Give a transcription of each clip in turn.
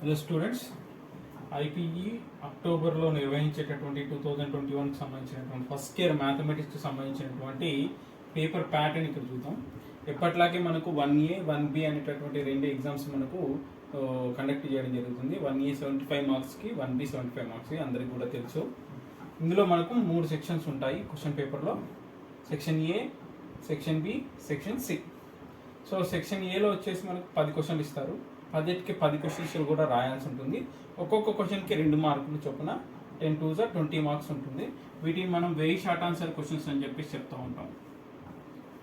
Hello students, IPE అక్టోబర్లో నిర్వహించేటటువంటి 2021కి సంబంధించినటువంటి first year మ్యాథమెటిక్స్కి సంబంధించినటువంటి పేపర్ ప్యాటర్న్ ఇక్కడ చూద్దాం. ఎప్పట్లాగే మనకు 1A 1B అనేటటువంటి రెండు ఎగ్జామ్స్ మనకు కండక్ట్ చేయడం జరుగుతుంది. 1A 75 మార్క్స్కి, 1B 75 మార్క్స్కి, అందరికి కూడా తెలుసు. ఇందులో మనకు 3 సెక్షన్స్ ఉంటాయి క్వశ్చన్ పేపర్లో. Section A, section B, section C. So section ఏలో వచ్చేసి మనకు 10 క్వశ్చన్లు ఇస్తారు. 10కి 10 క్వశ్చన్స్ కూడా రాయాల్సి ఉంటుంది. ఒక్కొక్క క్వశ్చన్కి 2 మార్కులు చొప్పున 10 2 20 మార్క్స్ ఉంటుంది. వీటిని మనం వెరీ షార్ట్ ఆన్సర్ క్వశ్చన్స్ అని చెప్పేసి చెప్తూ ఉంటాం,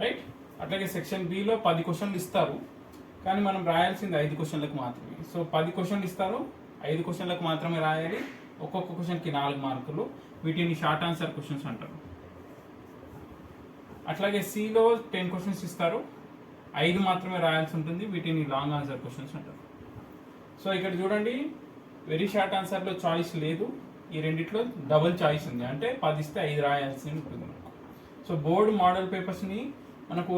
రైట్. అట్లాగే సెక్షన్ బిలో 10 క్వశ్చన్లు ఇస్తారు, కానీ మనం రాయాల్సింది 5 క్వశ్చన్లకు మాత్రమే. సో 10 క్వశ్చన్లు ఇస్తారు, 5 క్వశ్చన్లకు మాత్రమే రాయాలి. ఒక్కొక్క క్వశ్చన్కి 4 మార్కులు. వీటిని షార్ట్ ఆన్సర్ క్వశ్చన్స్ అంటారు. అట్లాగే సిలో 10 క్వశ్చన్స్ ఇస్తారు, 5 మాత్రమే రాయాల్సి ఉంటుంది. వీటిని లాంగ్ ఆన్సర్ క్వశ్చన్స్ అంటారు. సో ఇక్కడ చూడండి, వెరీ షార్ట్ ఆన్సర్లో చాయిస్ లేదు. ఈ రెండిట్లో డబుల్ చాయిస్ ఉంది, అంటే 10 ఇస్తే 5 రాయాల్సి ఉంటుంది మనకు. సో బోర్డు మోడల్ పేపర్స్ని మనకు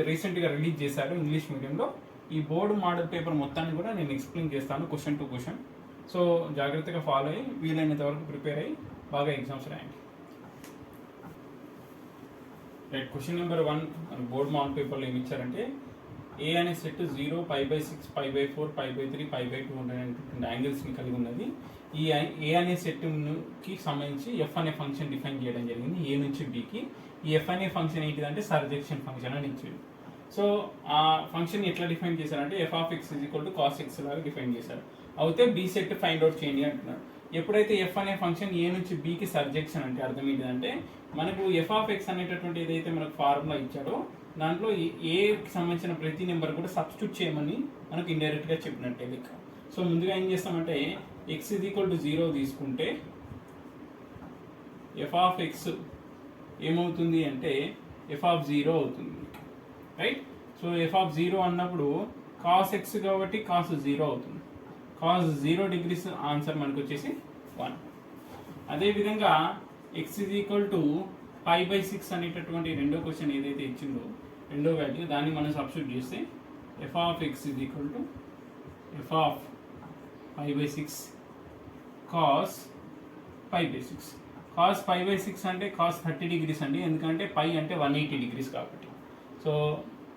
రీసెంట్గా రిలీజ్ చేశారు ఇంగ్లీష్ మీడియంలో. ఈ బోర్డు మోడల్ పేపర్ మొత్తాన్ని కూడా నేను ఎక్స్ప్లెయిన్ చేస్తాను క్వశ్చన్ టు క్వశ్చన్. సో జాగ్రత్తగా ఫాలో అయ్యి వీలైనంత వరకు ప్రిపేర్ అయ్యి బాగా ఎగ్జామ్స్ రాయండి. రైట్, క్వశ్చన్ నెంబర్ 1 మన బోర్డు మోడల్ పేపర్లో ఏమి ఇచ్చారంటే, ఏ అనే సెట్ 0, π/6, π/4, π/3, π/2 అనేటువంటి యాంగిల్స్ని కలిగి ఉన్నది. ఈ ఏ అనే సెట్కి సంబంధించి ఎఫ్ అనే ఫంక్షన్ డిఫైన్ చేయడం జరిగింది ఏ నుంచి బికి. ఈ ఎఫ్ అనే ఫంక్షన్ ఏంటిదంటే సర్జెక్షన్ ఫంక్షన్ అని ఇచ్చింది. సో ఆ ఫంక్షన్ ఎట్లా డిఫైన్ చేశారంటే f(x) = cos x లాగా డిఫైన్ చేశారు. అయితే బి సెట్ ఫైండ్ అవుట్ చేయండి అంటున్నారు. ఎప్పుడైతే ఎఫ్ అనే ఫంక్షన్ ఏ నుంచి బికి సర్జెక్షన్ అంటే అర్థం ఏంటిదంటే, మనకు f(x) అనేటటువంటి ఏదైతే మనకు ఫార్ములా ఇచ్చాడో దాంట్లో ఏకి సంబంధించిన ప్రతి నెంబర్ కూడా సబ్స్టిట్యూట్ చేయమని మనకు ఇండైరెక్ట్గా చెప్పినట్టే లెక్క. సో ముందుగా ఏం చేస్తామంటే x = 0 తీసుకుంటే f(x) ఏమవుతుంది అంటే f(0) అవుతుంది, రైట్. సో f(0) అన్నప్పుడు cos x కాబట్టి cos 0 అవుతుంది. cos 0 degrees ఆన్సర్ మనకు వచ్చేసి 1. అదేవిధంగా x = π/6 అనేటటువంటి రెండో క్వశ్చన్ ఏదైతే ఇచ్చిందో రెండో వాల్యూ, దాన్ని మనం సబ్స్టిట్యూట్ చేస్తే f(x) = f(π/6) cos π/6. cos π/6 అంటే cos 30 degrees అండి, ఎందుకంటే π అంటే 180 degrees కాబట్టి. సో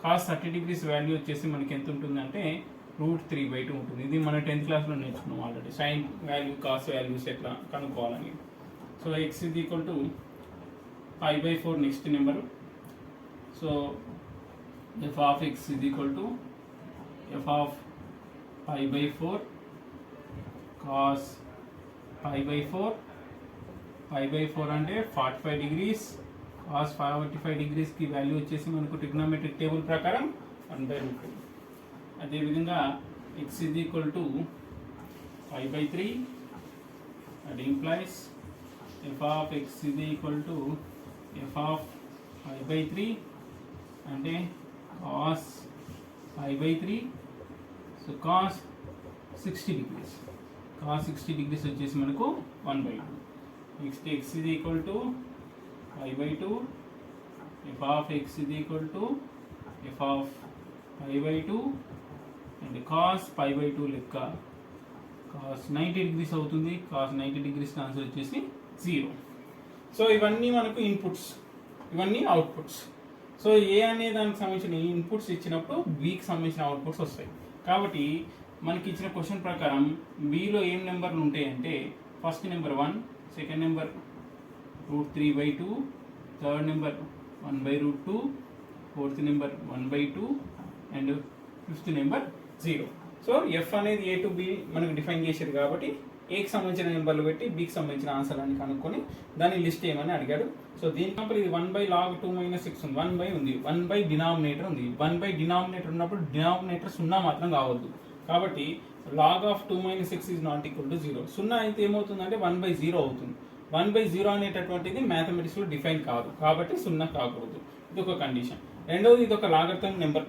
cos 30 degrees వాల్యూ వచ్చేసి మనకి ఎంత ఉంటుందంటే √3/2 ఉంటుంది. ఇది మన 10th క్లాస్లో నేర్చుకున్నాం already, sine value cos values ఎట్లా కనుక్కోవాలని. So x = π/4 next number. So f(x) = f(π/4) cos π/4. π/4 అంటే 45 degrees. cos 45 degreesకి వాల్యూ వచ్చేసి మనకు ట్రిగ్నోమెట్రిక్ టేబుల్ ప్రకారం 1/√2. అదేవిధంగా x = π/3. that implies f(x) = f(π/3) అంటే cos π/3. So cos 60 degrees. cos 60 degrees వచ్చేసి మనకు 1/2. Next x = π/2. f(x) = f(π/2) and cos π/2 లెక్క cos 90 degrees అవుతుంది. cos 90 degrees ఆన్సర్ వచ్చేసి 0. సో ఇవన్నీ మనకు ఇన్పుట్స్, ఇవన్నీ అవుట్పుట్స్. సో ఏ అనే దానికి సంబంధించిన ఇన్పుట్స్ ఇచ్చినప్పుడు బికి సంబంధించిన అవుట్పుట్స్ వస్తాయి. కాబట్టి మనకి ఇచ్చిన క్వశ్చన్ ప్రకారం బిలో ఏం నెంబర్లు ఉంటాయంటే, first number 1, second number √3/2, third number 1/√2, fourth number 1/2 and fifth number 0. So F అనేది ఏ టు బి మనకు డిఫైన్ చేశారు కాబట్టి ఏకి సంబంధించిన నెంబర్లు పెట్టి బికి సంబంధించిన ఆన్సర్ అని కనుక్కొని దాన్ని లిస్ట్ చేయమని అడిగాడు. సో దీని కంపెనీ ఇది 1/log2 - 6 ఉంది, 1 ఉంది, 1 డినామినేటర్ ఉంది. 1 డినామినేటర్ ఉన్నప్పుడు డినామినేటర్ 0 మాత్రం కావద్దు. కాబట్టి log(2 - 6) ≠ 0. 0 అయితే ఏమవుతుందంటే 1/0 అవుతుంది. 1/0 అనేటటువంటిది మ్యాథమెటిక్స్లో డిఫైన్ కాదు, కాబట్టి 0 కాకూడదు. ఇది ఒక కండిషన్. రెండవది, ఇది ఒక లాగరిథమ్ నెంబర్.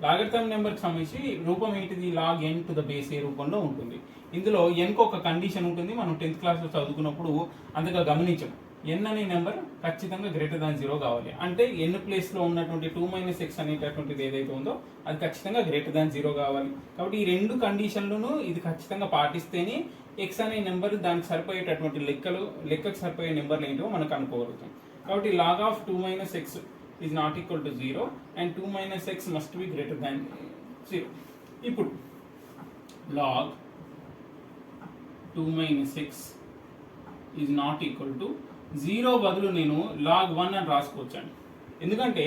లాగరిథమ్ నెంబర్కి సంబంధించి రూపం ఏంటిది, log n to the base a రూపంలో ఉంటుంది. ఇందులో nకు ఒక కండిషన్ ఉంటుంది. మనం 10th క్లాస్లో చదువుకున్నప్పుడు అంతగా గమనించాం. n అనే నెంబర్ ఖచ్చితంగా గ్రేటర్ దాన్ 0 కావాలి. అంటే n ప్లేస్లో ఉన్నటువంటి 2 - x అనేటటువంటిది ఏదైతే ఉందో అది ఖచ్చితంగా గ్రేటర్ దాన్ 0 కావాలి. కాబట్టి ఈ రెండు కండిషన్లను ఇది ఖచ్చితంగా పాటిస్తేనే x అనే నెంబర్ దానికి సరిపోయేటటువంటి లెక్కకు సరిపోయే నెంబర్లు ఏంటో మనం కనుక్కోగలుగుతాం. కాబట్టి log of 2 - x is not equal to 0 and 2 - x must be greater than 0. ఇప్పుడు log 2 - x is not equal to 0 బదులు నేను log 1 అని రాసుకోవచ్చండి. ఎందుకంటే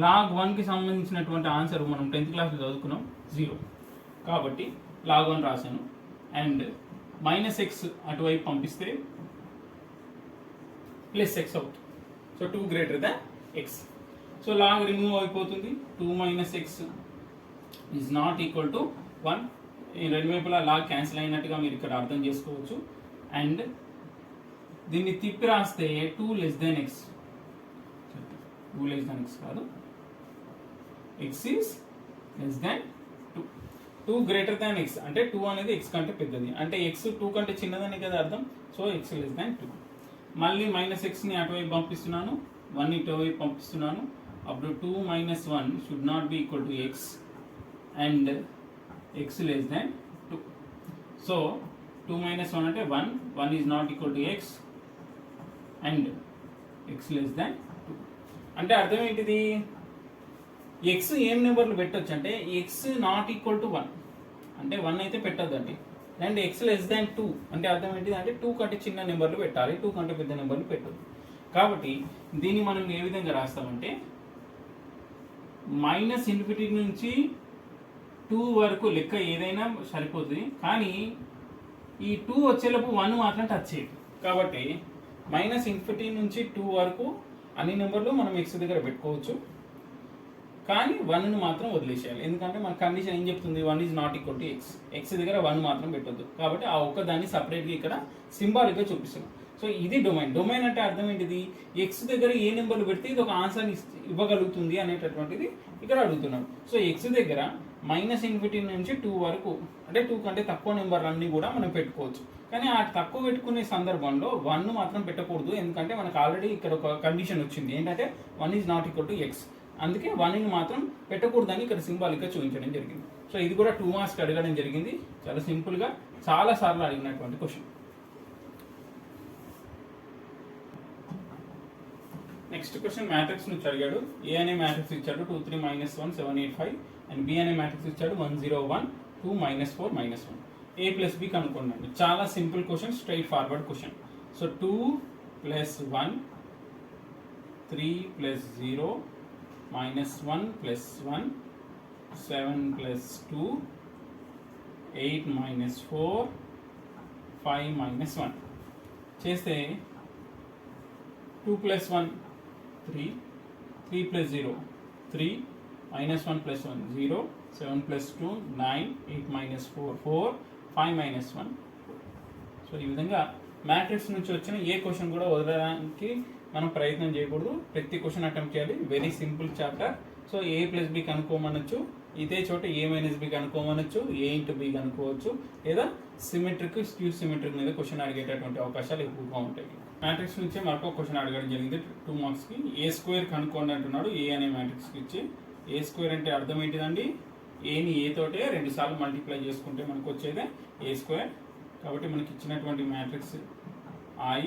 log 1కి సంబంధించినటువంటి ఆన్సర్ మనం 10th క్లాస్లో చదువుకున్నాం 0. కాబట్టి log 1 రాశాను అండ్ -x అటువైపు పంపిస్తే +x అవుతుంది. So 2 greater than x. So log remove అయిపోతుంది. 2 - x is not equal to 1. ఈ రెండు వైపులా లాగ్ క్యాన్సిల్ అయినట్టుగా మీరు ఇక్కడ అర్థం చేసుకోవచ్చు. అండ్ దీన్ని తిప్పి రాస్తే 2 less than x. 2 less than x కాదు, x is less than 2. 2 greater than x అంటే 2 అనేది x కంటే పెద్దది, అంటే x 2 కంటే చిన్నదని కదా అర్థం. So x less than 2. మళ్ళీ -xని అటువైపు పంపిస్తున్నాను, 1 ఇటువైపు పంపిస్తున్నాను. అప్పుడు 2 - 1 should not be equal to x and x less than 2. So 2 - 1 అంటే 1 is not equal to x and x less than 2. అంటే అర్థం ఏంటిది? x ఏం నెంబర్లు పెట్టొచ్చు అంటే x నాట్ ఈక్వల్ టు 1 అంటే 1 అయితే పెట్టొద్దండి. అండ్ x less than 2 అంటే అర్థం ఏంటిది అంటే 2 కంటే చిన్న నెంబర్లు పెట్టాలి, 2 కంటే పెద్ద నెంబర్లు పెట్టొద్దు. కాబట్టి దీన్ని మనం ఏ విధంగా రాస్తామంటే -∞ నుంచి 2 వరకు లెక్క ఏదైనా సరిపోతుంది, కానీ ఈ 2 వచ్చేలోపు 1 మాత్రం టచ్ చేయదు. కాబట్టి -∞ నుంచి 2 వరకు అన్ని నెంబర్లు మనం x దగ్గర పెట్టుకోవచ్చు, కానీ 1ను మాత్రం వదిలేసేయాలి. ఎందుకంటే మన కండిషన్ ఏం చెప్తుంది? 1 is not equal to x. x దగ్గర 1 మాత్రం పెట్టొద్దు. కాబట్టి ఆ ఒక్క దాన్ని సపరేట్గా ఇక్కడ సింబాలిక్గా చూపిస్తున్నాం. సో ఇది డొమైన్ అంటే అర్థం ఏంటిది? x దగ్గర ఏ నెంబర్లు పెడితే ఇది ఒక ఆన్సర్ ఇవ్వగలుగుతుంది అనేటటువంటిది ఇక్కడ అడుగుతున్నాం. సో x దగ్గర -∞ నుంచి 2 వరకు అంటే 2 కంటే తక్కువ నెంబర్లు అన్నీ కూడా మనం పెట్టుకోవచ్చు, కానీ ఆ తక్కువ పెట్టుకునే సందర్భంలో 1 మాత్రం పెట్టకూడదు. ఎందుకంటే మనకు ఆల్రెడీ ఇక్కడ ఒక కండిషన్ వచ్చింది ఏంటంటే 1 is not equal to x. అందుకే 1ని మాత్రం పెట్టకూడదని ఇక్కడ సింబాలిక్గా చూపించడం జరిగింది. సో ఇది కూడా 2 మార్క్స్కి అడగడం జరిగింది. చాలా సింపుల్గా చాలా సార్లు అడిగినటువంటి క్వశ్చన్. నెక్స్ట్ క్వశ్చన్ మ్యాట్రిక్స్ నుంచి అడిగాడు. ఏ అనే మ్యాట్రిక్స్ ఇచ్చాడు 2 3 -1 7 8 5 అండ్ బి అనే మ్యాట్రిక్స్ ఇచ్చాడు 1 0 1 2 -4 -1. a + b కనుక్కోండి. చాలా simple question, straight forward question. So 2 + 1 3 + 0 -1 + 1 7 + 2 8 -4 5 -1 చేస్తే 2 + 1 3 3 + 0 3 -1 + 1 0 7 + 2 9 8 -4 4 5 -1. సో ఈ విధంగా మ్యాట్రిక్స్ నుంచి వచ్చిన ఏ క్వశ్చన్ కూడా వదలడానికి మనం ప్రయత్నం చేయకూడదు. ప్రతి క్వశ్చన్ అటెంప్ట్ చేయాలి. Very simple chapter. So a + b కనుక్కోమనొచ్చు, ఇదే చోట a - b కనుక్కోమనొచ్చు, a × b కనుక్కోవచ్చు, లేదా సిమెట్రిక్ స్క్యూ సిమెట్రిక్ మీద క్వశ్చన్ అడిగేటటువంటి అవకాశాలు ఎక్కువగా ఉంటాయి. మ్యాట్రిక్స్ నుంచే మరొక క్వశ్చన్ అడగడం జరిగింది 2 మార్క్స్కి. a² కనుక్కోండి అంటున్నాడు. ఏ అనే మ్యాట్రిక్స్కి ఇచ్చి a² అంటే అర్థం ఏంటిదండి? ఏని ఏ తోటే 2 సార్లు మల్టిప్లై చేసుకుంటే మనకు వచ్చేదే a². కాబట్టి మనకి ఇచ్చినటువంటి మ్యాట్రిక్స్ I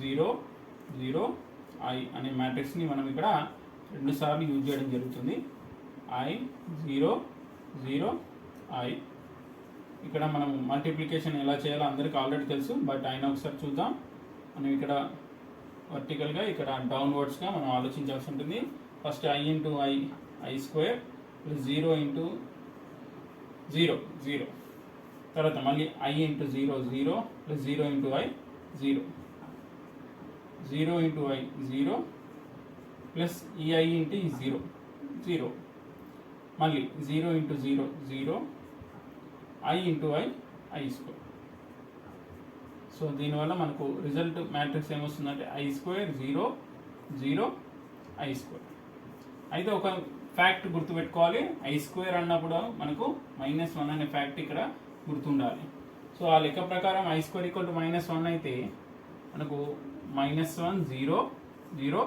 0 0 I అనే మ్యాట్రిక్స్ని మనం ఇక్కడ 2 సార్లు యూజ్ చేయడం జరుగుతుంది. I 0 0 I. ఇక్కడ మనం మల్టిప్లికేషన్ ఎలా చేయాలో అందరికీ ఆల్రెడీ తెలుసు, బట్ అయినా ఒకసారి చూద్దాం. మనం ఇక్కడ వర్టికల్గా, ఇక్కడ డౌన్వర్డ్స్గా మనం ఆలోచించాల్సి ఉంటుంది. First I × I I² + 0 × 0 0. తర్వాత మళ్ళీ I × 0 0 + 0 × I 0 0 × I 0 ప్లస్ ఈ I × ఈ 0 0 మళ్ళీ 0 × 0 0 I × I I². సో దీనివల్ల మనకు రిజల్ట్ మ్యాట్రిక్స్ ఏమొస్తుందంటే I² 0 0 I². అయితే ఒక ఫ్యాక్ట్ గుర్తుపెట్టుకోవాలి, I² అన్నప్పుడు మనకు -1 అనే ఫ్యాక్ట్ ఇక్కడ గుర్తుండాలి. సో ఆ లెక్క ప్రకారం I² = -1 అయితే మనకు -1 0 0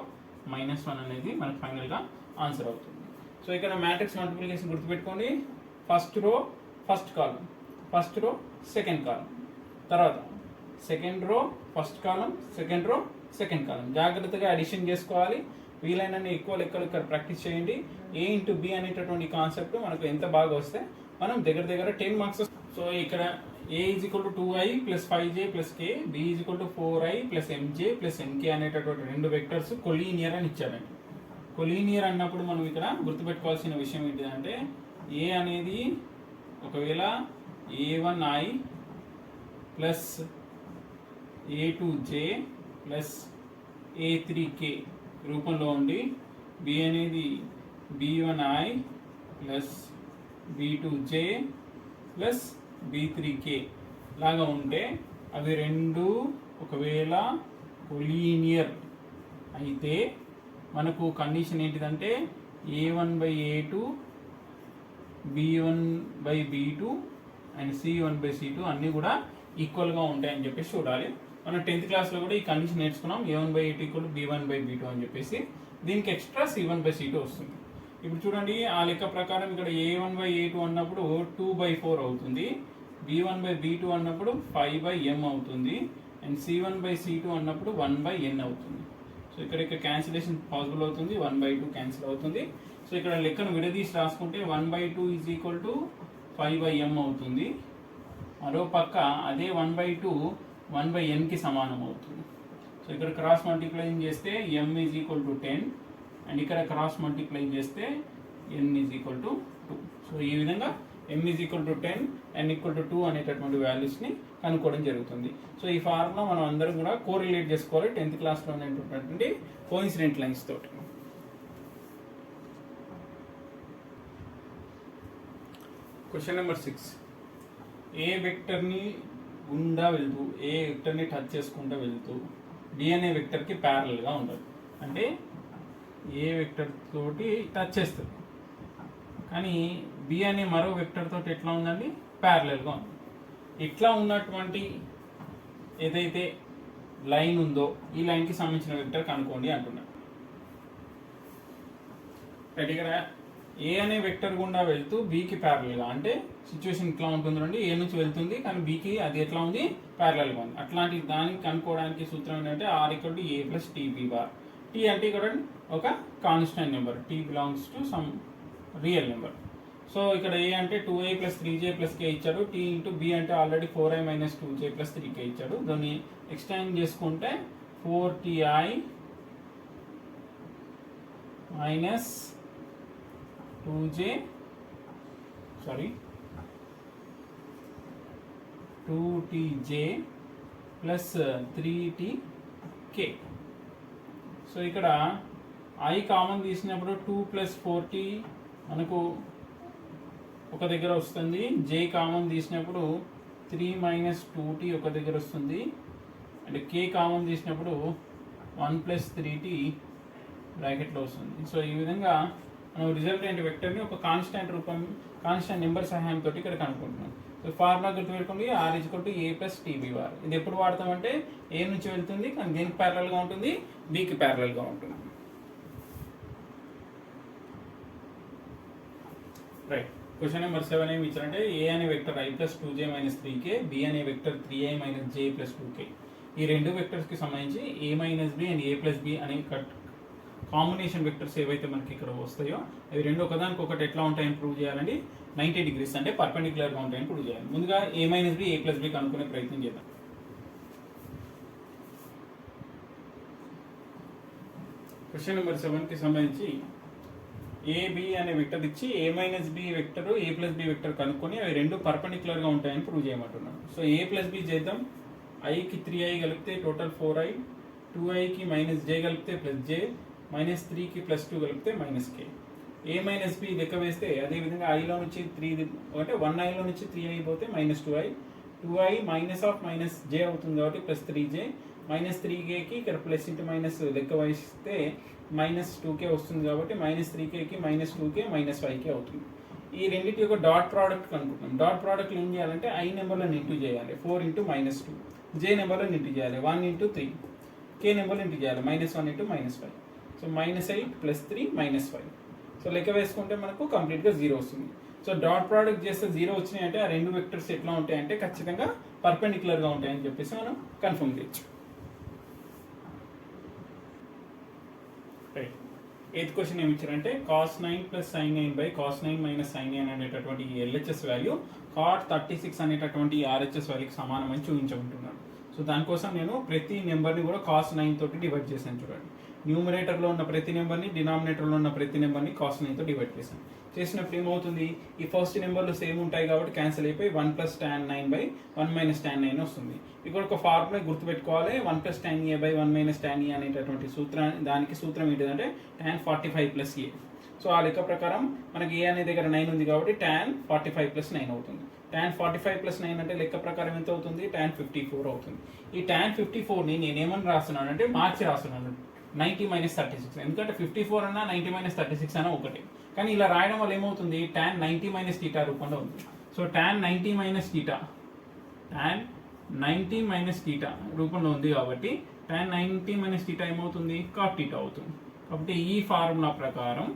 -1 అనేది మనకు ఫైనల్గా ఆన్సర్ అవుతుంది. సో ఇక్కడ మ్యాట్రిక్స్ మల్టిప్లికేషన్ గుర్తుపెట్టుకోండి. First row first column, first row second column, తర్వాత second row first column, second row second column. జాగ్రత్తగా అడిషన్ చేసుకోవాలి. వీలైనన్ని ఎక్కువ లెక్కలు ఇక్కడ ప్రాక్టీస్ చేయండి. A ఇంటూ B అనేటటువంటి కాన్సెప్ట్ మనకు ఎంత బాగా వస్తే మనం దగ్గర దగ్గర 10 మార్క్స్. సో ఇక్కడ A is equal to 2i plus 5j plus k, B is equal to 4i plus mj plus mk అనేటటువంటి రెండు వెక్టర్స్ కొలీనియర్ అని ఇచ్చారండి. కొలీనియర్ అన్నప్పుడు మనం ఇక్కడ గుర్తుపెట్టుకోవాల్సిన విషయం ఏంటిదంటే A అనేది ఒకవేళ a1i plus a2j plus a3k రూపంలో ఉండి B అనేది b1i plus b2j plus b3k లాగా ఉంటే అవి రెండు ఒకవేళ కొలీనియర్ అయితే మనకు కండిషన్ ఏంటిదంటే a1/a2 b1/b2 అండ్ c1/c2 అన్నీ కూడా ఈక్వల్గా ఉంటాయని చెప్పేసి చూడాలి. మనం 10th క్లాస్లో కూడా ఈ కండిషన్ నేర్చుకున్నాం. a1/a2 = b1/b2 అని చెప్పేసి. దీనికి ఎక్స్ట్రా c1/c2 వస్తుంది. ఇప్పుడు చూడండి ఆ లెక్క ప్రకారం ఇక్కడ a1/a2 అన్నప్పుడు 2/4 అవుతుంది, b1/b2 అన్నప్పుడు 5/m అవుతుంది, అండ్ c1/c2 అన్నప్పుడు 1/n అవుతుంది. సో ఇక్కడ క్యాన్సిలేషన్ పాసిబుల్ అవుతుంది, 1/2 క్యాన్సిల్ అవుతుంది. సో ఇక్కడ లెక్కను విడదీసి రాసుకుంటే 1/2 = 5/m అవుతుంది. మరో పక్క అదే 1/2 1/nకి సమానం అవుతుంది. సో ఇక్కడ క్రాస్ మల్టిప్లైయింగ్ చేస్తే m = 10 అండ్ ఇక్కడ క్రాస్ మల్టిప్లైయింగ్ చేస్తే n = 2. సో ఈ విధంగా m = 10 n = 2 అనేటటువంటి వాల్యూస్ని కనుక్కోవడం జరుగుతుంది. సో ఈ ఫార్ములా మనం అందరం కూడా కోరిలేట్ చేసుకోవాలి 10th క్లాస్లో ఉన్నటువంటి కోఇన్సిడెంట్ లైన్స్ తోటి. Question number 6. ఏ వెక్టర్ని గుండా వెళ్తూ ఏ వెక్టర్ని టచ్ చేసుకుంటూ వెళ్తూ B అనే వెక్టర్కి ప్యారలల్గా ఉండదు. అంటే ఏ వెక్టర్ తోటి టచ్ చేస్తుంది కానీ B అనే మరో వెక్టర్ తోటి ఎట్లా ఉందండి, ప్యారలల్గా ఉంది. ఇట్లా ఉన్నటువంటి ఏదైతే లైన్ ఉందో ఈ లైన్కి సంబంధించిన వెక్టర్ కనుక్కోండి అంటున్నాను. ఇక్కడ ఏ అనే వెక్టర్ గుండా వెళ్తూ బీకి ప్యారలల్గా, అంటే సిచ్యువేషన్ ఇట్లా ఉంటుందండి, ఏ నుంచి వెళ్తుంది కానీ బీకి అది ఎట్లా ఉంది, ప్యారలల్గా ఉంది. అట్లాంటి దానికి కనుక్కోవడానికి సూత్రం ఏంటంటే r = a + tb bar. t అంటే ఇక్కడ ఒక constant number, t belongs to some real number. So ఇక్కడ a అంటే 2i + 3j + k ఇచ్చాడు, t ఇంటూ b అంటే ఆల్రెడీ 4i - 2j + 3k ఇచ్చాడు. దాన్ని ఎక్స్టెండ్ చేసుకుంటే 4ti - 2j 2tj + 3tk. So ఇక్కడ i కామన్ తీసినప్పుడు 2 + 4t మనకు ఒక దగ్గర వస్తుంది, j కామన్ తీసినప్పుడు 3 - 2t ఒక దగ్గర వస్తుంది, అంటే k కామన్ తీసినప్పుడు 1 + 3t బ్రాకెట్లో వస్తుంది. సో ఈ విధంగా మనం రిజల్టెంట్ వెక్టర్ని ఒక కాన్స్టెంట్ నెంబర్ సహాయంతో ఇక్కడ కనుక్కుంటున్నాం. సో ఫార్ములా గుర్తుపెట్టుకోండి, r = a + tb బార్. ఇది ఎప్పుడు వాడతామంటే ఏ నుంచి వెళ్తుంది కానీ దేనికి ప్యారలల్గా ఉంటుంది, బీకి ప్యారలల్గా ఉంటుంది. రైట్. క్వశ్చన్ నెంబర్ 7 ఏమి ఇచ్చారంటే ఏ అనే vector i + 2j - 3k, b అనే వెక్టర్ 3i - j + 2k. ఈ రెండు వెక్టర్స్కి సంబంధించి a - b and a + b అనే కాంబినేషన్ వెక్టర్స్ ఏవైతే మనకి ఇక్కడ వస్తాయో అవి రెండు ఒకదానికి ఒకటి ఎట్లా ఉంటాయని ప్రూవ్ చేయాలండి, 90 degrees అంటే పర్పెండిక్యులర్గా ఉంటాయని ప్రూవ్ చేయాలి. ముందుగా a - b a + b కనుక్కునే ప్రయత్నం చేద్దాం. క్వశ్చన్ నెంబర్ 7కి సంబంధించి ab అనే వెక్టర్ ఇచ్చి a - b vector a + b vector కనుక్కొని అవి రెండు పర్పెండిక్యులర్గా ఉంటాయని ప్రూవ్ చేయమంటున్నాను. సో a + b చేద్దాం. iకి 3i కలిపితే టోటల్ 4i, 2iకి -j కలిపితే +j, -3కి +2 కలిపితే -k. a - b లెక్క వేస్తే అదేవిధంగా iలో నుంచి 3 అంటే 1iలో నుంచి 3i పోతే -2i, 2i - j అవుతుంది కాబట్టి +3j, -3kకి ఇక్కడ ప్లస్ ఇంటూ మైనస్ లెక్క వేస్తే -2k వస్తుంది కాబట్టి -3kకి -2k -5k అవుతుంది. ఈ రెండింటి యొక్క డాట్ ప్రోడక్ట్ కనుక్కుంటున్నాం. డాట్ ప్రోడక్ట్ ఏం చేయాలంటే i నెంబర్లను ఇంటూ చేయాలి, 4 × -2, j నెంబర్లను ఇంటూ చేయాలి, 1 × 3. k నెంబర్లు ఇంటూ చేయాలి, -1 ఇంటూ -5. సో -8 + 3 -5. సో లెక్క వేసుకుంటే మనకు కంప్లీట్గా 0 వస్తుంది. సో డాట్ ప్రోడక్ట్ చేస్తే 0 వచ్చినాయి అంటే ఆ రెండు వెక్టర్స్ ఎట్లా ఉంటాయంటే ఖచ్చితంగా పర్పెండిక్యులర్గా ఉంటాయని చెప్పేసి మనం కన్ఫర్మ్ చేయొచ్చు. రైట్. 8th క్వశ్చన్ ఏమి ఇచ్చారంటే cos 9 + sin 9 / cos 9 - sin 9 అనేటటువంటి ఈ LHS వాల్యూ cot 36 అనేటటువంటి RHS వాల్యూకి సమానమని చూపించమంటున్నాను. సో దానికోసం నేను ప్రతి నెంబర్ని కూడా cos 9 తోటి డివైడ్ చేశాను. చూడండి, న్యూమరేటర్లో ఉన్న ప్రతి నెంబర్ని, డినామినేటర్లో ఉన్న ప్రతి నెంబర్ని cos 9తో డివైడ్ చేశాను. చేసినప్పుడు ఏమవుతుంది, ఈ ఫస్ట్ నెంబర్లు సేమ్ ఉంటాయి కాబట్టి క్యాన్సిల్ అయిపోయి 1 + tan 9 / 1 - tan 9 వస్తుంది. ఇక్కడ ఒక ఫార్ములా గుర్తుపెట్టుకోవాలి, 1 + tan a / 1 - tan e అనేటటువంటి దానికి సూత్రం ఏంటిదంటే tan 45 + a. సో ఆ లెక్క ప్రకారం మనకి ఏ అనే దగ్గర 9 ఉంది కాబట్టి tan 45 + 9 అవుతుంది. tan 45 + 9 అంటే లెక్క ప్రకారం ఎంత అవుతుంది, tan 54 అవుతుంది. ఈ tan 54ని నేను ఏమని రాస్తున్నాను అంటే మార్చి రాస్తున్నాను, 90 - 36. ఎందుకంటే 54 అన్నా 90 - 36 అన్నా ఒకటి, కానీ ఇలా రాయడం వల్ల ఏమవుతుంది, tan 90 - θ రూపంలో ఉంది. సో tan 90 - θ రూపంలో ఉంది కాబట్టి tan 90 - θ ఏమవుతుంది, cot θ అవుతుంది. కాబట్టి ఈ ఫార్ములా ప్రకారం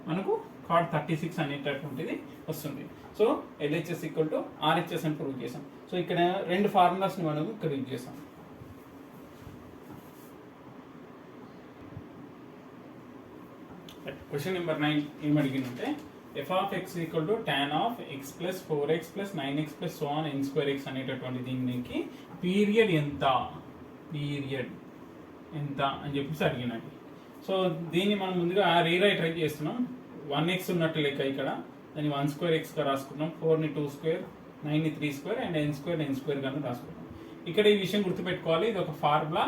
మనకు cot 36 అనేటటువంటిది వస్తుంది. సో LHS = RHS అని ప్రూవ్ చేసాం. సో ఇక్కడ రెండు ఫార్ములాస్ని మనం ఇక్కడ యూజ్ చేసాం. క్వశ్చన్ నెంబర్ 9 ఏం అడిగిందంటే f of x = tan of x + 4x + 9x + so on n²x అనేటటువంటి దీనికి పీరియడ్ ఎంత అని చెప్పేసి అడిగినట్టు. సో దీన్ని మనం ముందుగా రీరైట్ చేస్తున్నాం. 1x ఉన్నట్టు లెక్క ఇక్కడ, దాన్ని 1²x రాసుకున్నాం, 4ని 2², 9ని 3² అండ్ n² గాను రాసుకున్నాం. ఇక్కడ ఈ విషయం గుర్తుపెట్టుకోవాలి, ఇది ఒక ఫార్ములా.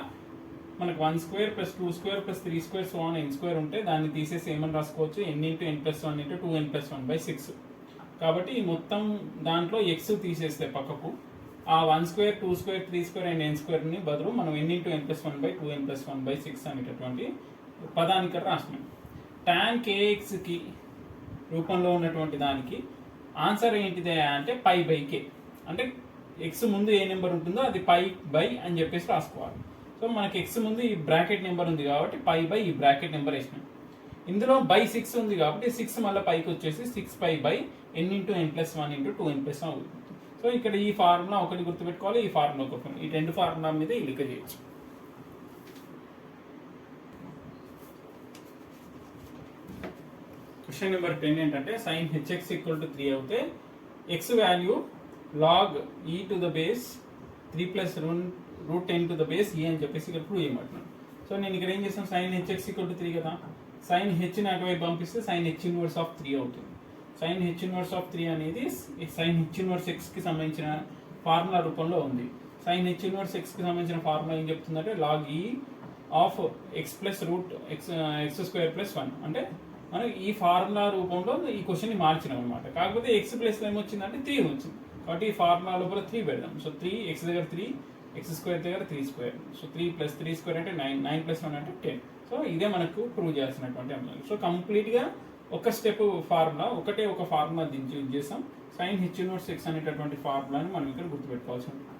మనకు 1² + 2² + 3² so on n² ఉంటే దాన్ని తీసేసి ఏమని రాసుకోవచ్చు, n × n + 1 × 2n + 1/6. కాబట్టి ఈ మొత్తం దాంట్లో x తీసేస్తే పక్కకు ఆ 1² 2² 3² అండ్ n² బదులు మనం n × n + 1/2n + 1/6 అనేటటువంటి పదాన్ని ఇక్కడ రాస్తున్నాం. tan kxకి రూపంలో ఉన్నటువంటి దానికి ఆన్సర్ ఏంటిదే అంటే π/k. అంటే x ముందు ఏ నెంబర్ ఉంటుందో అది π/, అని చెప్పేసి రాసుకోవాలి. సో మనకి x ముందు ఈ బ్రాకెట్ నెంబర్ ఉంది కాబట్టి π/, ఈ బ్రాకెట్ నెంబర్ వేసినాం. ఇందులో /6 ఉంది కాబట్టి 6 మళ్ళీ పైకి వచ్చేసి 6π/n × n + 1 × 2n + 1 అవుతుంది. సో ఇక్కడ ఈ ఫార్ములా ఒకటి గుర్తుపెట్టుకోవాలి, ఈ ఫార్ములా ఒకటి, ఈ రెండు ఫార్ములా మీద ఈ లెక్క చేయొచ్చు. క్వశ్చన్ నెంబర్ 10 ఏంటంటే sin hx = 3 అవుతే x value log e to the base 3 + √10 to the base e అని చెప్పేసి ఇక్కడ ప్రూవ్ చేయమంటున్నాను. సో నేను ఇక్కడ ఏం చేస్తాను, sin hx = 3 కదా, sin hని అటువైపు పంపిస్తే sin h ఇన్వర్స్ ఆఫ్ 3 అవుతుంది. sin h ఇన్వర్స్ ఆఫ్ 3 అనేది sin h ఇన్వర్స్ x కి సంబంధించిన ఫార్ములా రూపంలో ఉంది. sin h ఇన్వర్స్ x కి సంబంధించిన ఫార్ములా ఏం చెప్తుందంటే log e of x + √x² + 1. అంటే మనం ఈ ఫార్ములా రూపంలో ఈ క్వశ్చన్ని మార్చినాం అనమాట. కాకపోతే x ప్లేస్లో ఏమొచ్చిందంటే 3 వచ్చింది కాబట్టి ఈ ఫార్ములా లోపల 3 పెడదాం. సో 3 x దగ్గర 3, x² దగ్గర 3². సో 3 + 3² అంటే 9, 9 + 1 అంటే 10. సో ఇదే మనకు ప్రూవ్ చేయాల్సినటువంటి అంశాలు. సో కంప్లీట్గా ఒక స్టెప్ ఫార్ములా, ఒక ఫార్ములా దీన్ని యూజ్ చేస్తాం. sin h ఇన్వర్స్ x అనేటటువంటి ఫార్ములాని మనం ఇక్కడ గుర్తుపెట్టుకోవాల్సి ఉంటుంది.